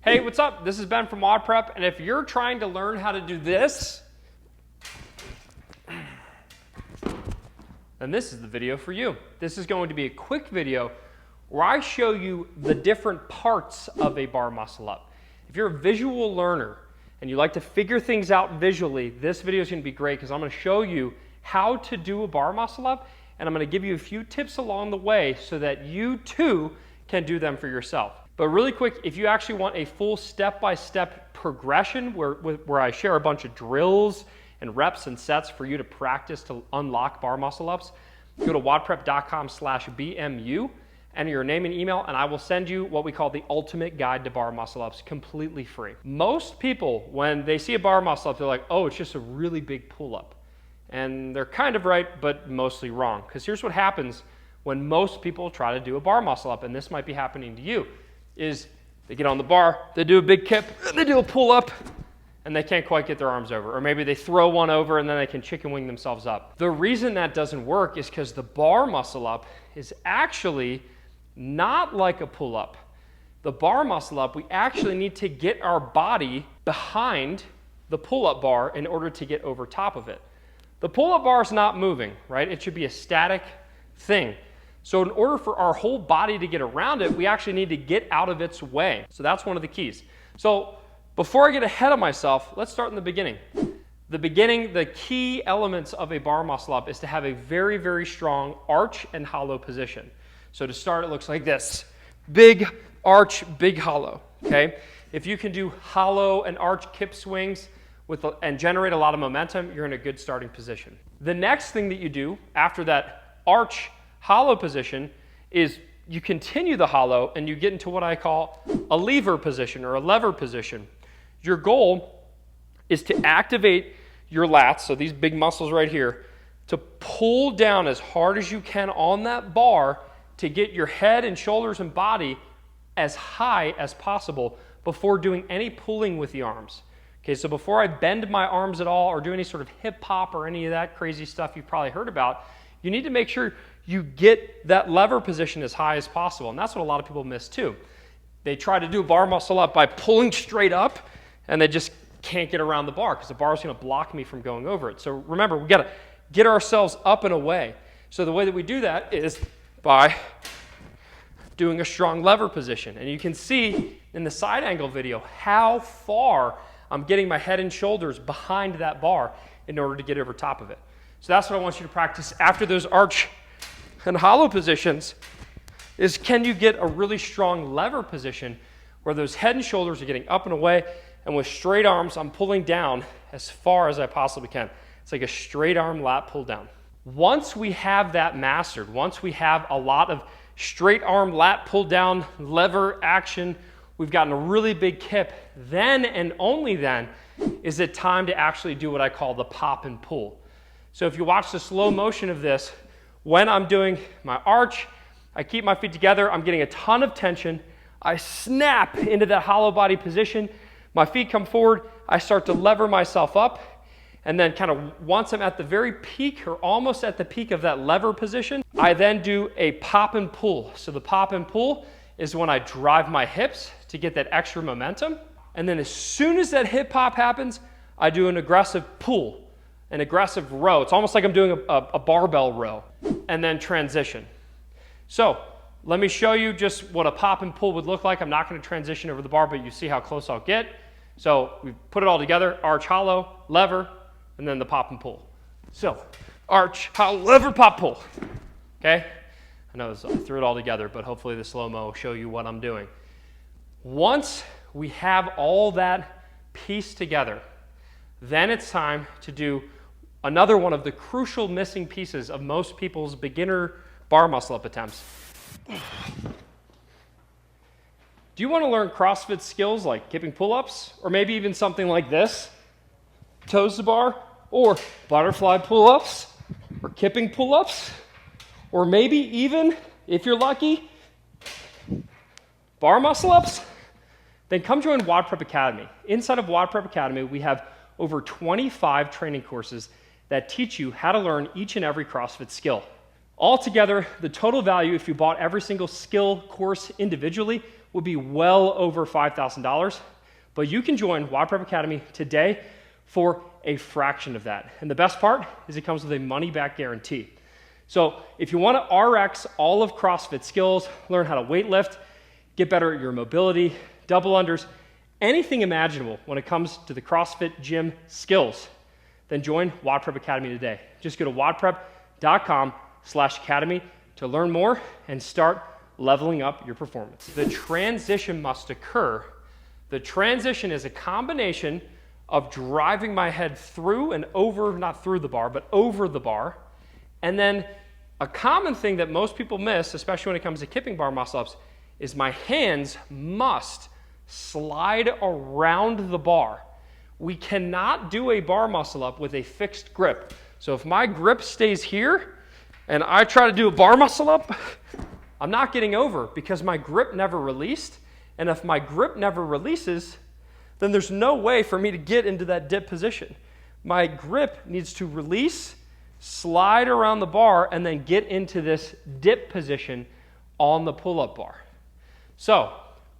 Hey, what's up? This is Ben from WODprep, and if you're trying to learn how to do this, then this is the video for you. This is going to be a quick video where I show you the different parts of a bar muscle up. If you're a visual learner and you like to figure things out visually, this video is going to be great because I'm going to show you how to do a bar muscle up, and I'm going to give you a few tips along the way so that you too can do them for yourself. But really quick, if you actually want a full step-by-step progression where I share a bunch of drills and reps and sets for you to practice to unlock bar muscle ups, go to wodprep.com/BMU, enter your name and email, and I will send you what we call the ultimate guide to bar muscle ups completely free. Most people, when they see a bar muscle up, they're like, oh, it's just a really big pull-up. And they're kind of right, but mostly wrong. Because here's what happens when most people try to do a bar muscle up, and this might be happening to you, is they get on the bar, they do a big kip, they do a pull-up, and they can't quite get their arms over. Or maybe they throw one over and then they can chicken wing themselves up. The reason that doesn't work is because the bar muscle up is actually not like a pull-up. The bar muscle up, we actually need to get our body behind the pull-up bar in order to get over top of it. The pull-up bar is not moving, right? It should be a static thing. So in order for our whole body to get around it, we actually need to get out of its way. So that's one of the keys. So before I get ahead of myself, let's start in the beginning. The key elements of a bar muscle up is to have a very, very strong arch and hollow position. So to start, it looks like this. Big arch, big hollow, okay? If you can do hollow and arch kip swings and generate a lot of momentum, you're in a good starting position. The next thing that you do after that arch hollow position is you continue the hollow and you get into what I call a lever position or a lever position. Your goal is to activate your lats, so these big muscles right here, to pull down as hard as you can on that bar to get your head and shoulders and body as high as possible before doing any pulling with the arms. Okay, so before I bend my arms at all or do any sort of hip hop or any of that crazy stuff you've probably heard about, you need to make sure you get that lever position as high as possible. And that's what a lot of people miss too. They try to do bar muscle up by pulling straight up and they just can't get around the bar because the bar is going to block me from going over it. So remember, we got to get ourselves up and away. So the way that we do that is by doing a strong lever position. And you can see in the side angle video how far I'm getting my head and shoulders behind that bar in order to get over top of it. So that's what I want you to practice after those arch and hollow positions is, can you get a really strong lever position where those head and shoulders are getting up and away, and with straight arms I'm pulling down as far as I possibly can. It's like a straight arm lat pull down. Once we have that mastered, once we have a lot of straight arm lat pull down lever action, we've gotten a really big kip, then and only then is it time to actually do what I call the pop and pull. So if you watch the slow motion of this, when I'm doing my arch, I keep my feet together, I'm getting a ton of tension, I snap into that hollow body position, my feet come forward, I start to lever myself up, and then kind of once I'm at the very peak or almost at the peak of that lever position, I then do a pop and pull. So the pop and pull is when I drive my hips to get that extra momentum, and then as soon as that hip pop happens, I do an aggressive pull. An aggressive row. It's almost like I'm doing a barbell row, and then transition. So let me show you just what a pop and pull would look like. I'm not going to transition over the bar, but you see how close I'll get. So we put it all together, arch, hollow, lever, and then the pop and pull. So arch, hollow, lever, pop, pull. Okay? I know I threw it all together, but hopefully the slow-mo will show you what I'm doing. Once we have all that pieced together, then it's time to do another one of the crucial missing pieces of most people's beginner bar muscle up attempts. Do you want to learn CrossFit skills like kipping pull-ups, or maybe even something like this, toes to bar, or butterfly pull-ups, or kipping pull-ups, or maybe even, if you're lucky, bar muscle ups? Then come join WODprep Academy. Inside of WODprep Academy, we have over 25 training courses that teach you how to learn each and every CrossFit skill. Altogether, the total value if you bought every single skill course individually would be well over $5,000. But you can join WODprep Academy today for a fraction of that. And the best part is it comes with a money-back guarantee. So if you want to RX all of CrossFit skills, learn how to weight lift, get better at your mobility, double unders, anything imaginable when it comes to the CrossFit gym skills, then join WODprep Academy today. Just go to wodprep.com/academy to learn more and start leveling up your performance. The transition must occur. The transition is a combination of driving my head through and over, not through the bar, but over the bar. And then a common thing that most people miss, especially when it comes to kipping bar muscle ups, is my hands must slide around the bar. We cannot do a bar muscle up with a fixed grip. So if my grip stays here and I try to do a bar muscle up, I'm not getting over because my grip never released. And if my grip never releases, then there's no way for me to get into that dip position. My grip needs to release, slide around the bar, and then get into this dip position on the pull-up bar. So,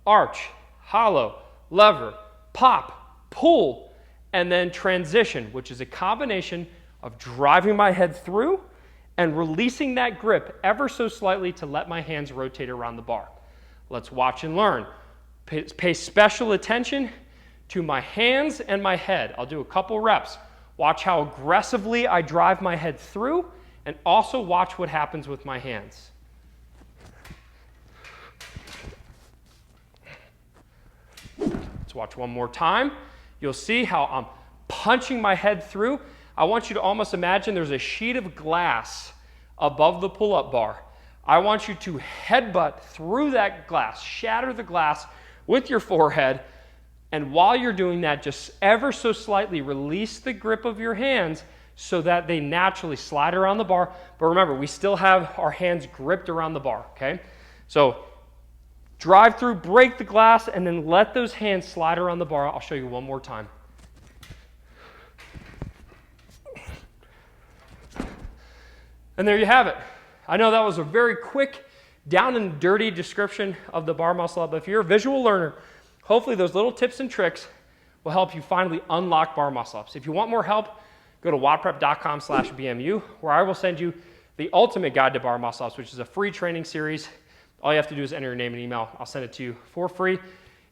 arch, hollow, lever, pop, pull, and then transition, which is a combination of driving my head through and releasing that grip ever so slightly to let my hands rotate around the bar. Let's watch and learn. Pay special attention to my hands and my head. I'll do a couple reps. Watch how aggressively I drive my head through, and also watch what happens with my hands. Let's watch one more time. You'll see how I'm punching my head through. I want you to almost imagine there's a sheet of glass above the pull-up bar. I want you to headbutt through that glass, shatter the glass with your forehead, and while you're doing that, just ever so slightly release the grip of your hands so that they naturally slide around the bar. But remember, we still have our hands gripped around the bar, okay? So drive through, break the glass, and then let those hands slide around the bar. I'll show you one more time. And there you have it. I know that was a very quick, down and dirty description of the bar muscle up, but if you're a visual learner, hopefully those little tips and tricks will help you finally unlock bar muscle ups. If you want more help, go to wodprep.com/BMU, where I will send you the ultimate guide to bar muscle ups, which is a free training series. All you have to do is enter your name and email. I'll send it to you for free.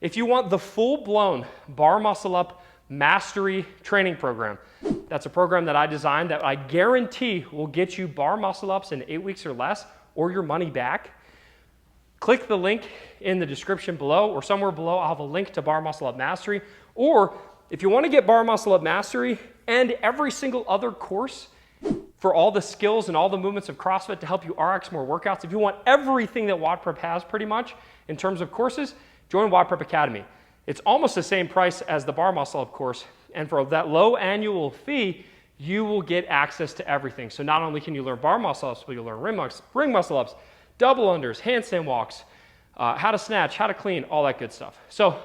If you want the full-blown bar muscle up mastery training program, that's a program that I designed that I guarantee will get you bar muscle ups in 8 weeks or less, or your money back. Click the link in the description below, or somewhere below I'll have a link to Bar Muscle Up Mastery. Or if you want to get Bar Muscle Up Mastery and every single other course for all the skills and all the movements of CrossFit to help you RX more workouts, if you want everything that WODprep has pretty much in terms of courses, join WODprep Academy. It's almost the same price as the Bar Muscle Up course, and for that low annual fee, you will get access to everything. So not only can you learn bar muscle ups, but you'll learn ring muscle ups, double unders, handstand walks, how to snatch, how to clean, all that good stuff. So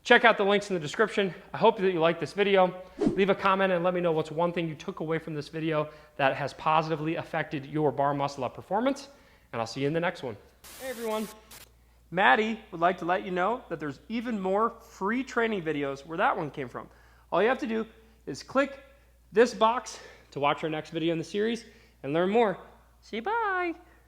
check out the links in the description. I hope that you like this video. Leave a comment and let me know what's one thing you took away from this video that has positively affected your bar muscle up performance, and I'll see you in the next one. Hey everyone, Maddie would like to let you know that there's even more free training videos where that one came from. All you have to do is click this box to watch our next video in the series and learn more. See you, bye.